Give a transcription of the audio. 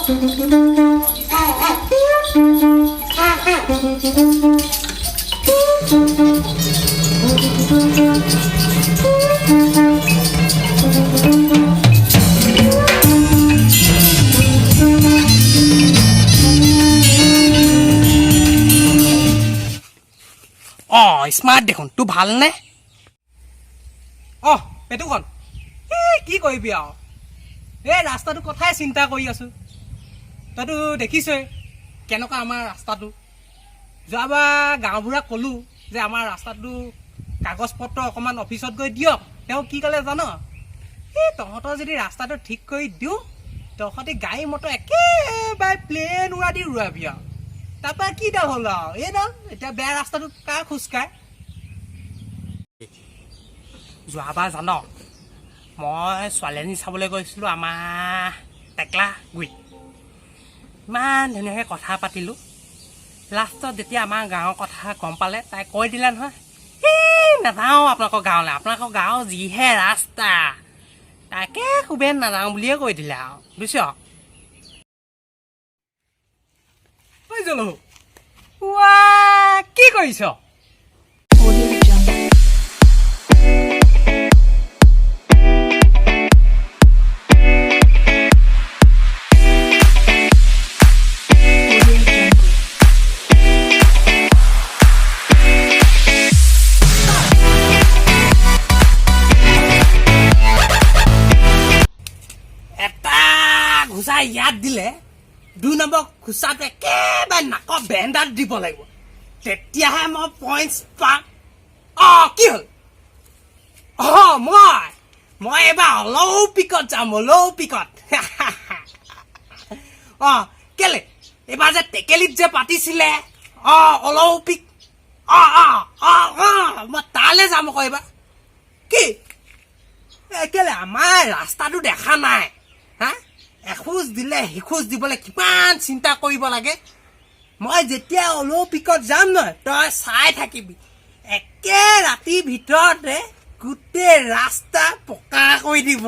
smart দেখুন তো ভাল নে পেটুখন কি কৰিবি আৰু এই ৰাস্তাটোৰ কথাই চিন্তা কৰি আছো তইতো দেখিছই কেনেকুৱা আমাৰ ৰাস্তাটো যোৱাবাৰ গাঁওবুঢ়াক ক'লো যে আমাৰ ৰাস্তাটো কাগজ পত্ৰ অকমান অফিচত গৈ দিয়ক তেওঁ কি ক'লে জানো এই তহঁতৰ যদি ৰাস্তাটো ঠিক কৰি দিওঁ তহঁতি গাড়ী মটৰ একেবাৰে প্লেন উৰা দি উৰাবি আৰু তাৰপৰা কি ডাল হ'ল আৰু এইডাল এতিয়া বেয়া ৰাস্তাটো কাৰ খোজকায় যোৱাবাৰ জান মই ছোৱালীজনী চাবলৈ গৈছিলোঁ আমাৰ টেকলা গুৰিত ইমান ধুনীয়াকৈ কথা পাতিলোঁ লাষ্টত যেতিয়া আমাৰ গাঁৱৰ কথা গম পালে তাই কৈ দিলে নহয় নাযাওঁ আপোনালোকৰ গাঁৱলৈ আপোনালোকৰ গাঁৱৰ যিহে ৰাস্তা তাকে খুবেই নাযাওঁ বুলিয়ে কৈ দিলে আৰু বুজিছ কি কৰিছ ঘুচাই ইয়াত দিলে 2 নম্বৰ ঘুচাটো একেবাৰে নাকৰ বেণ্ডাত দিব লাগিব তেতিয়াহে মই পইণ্টছ পাম কি হ'ল মই এবাৰ অলৌপিকত যাম অলৌপিকত কেলে এবাৰ যে টেকেলিত যে পাতিছিলে অলৌপিক মই তালৈ যাম আকৌ এবাৰ কি কেলে আমাৰ ৰাস্তাটো দেখা নাই এখোজ দিলে সিখোজ দিবলৈ কিমান চিন্তা কৰিব লাগে মই যেতিয়া অলৌপিকত যাম নহয় তই চাই থাকিবি একে ৰাতিৰ ভিতৰতে গোটেই ৰাস্তা পকা কৰি দিব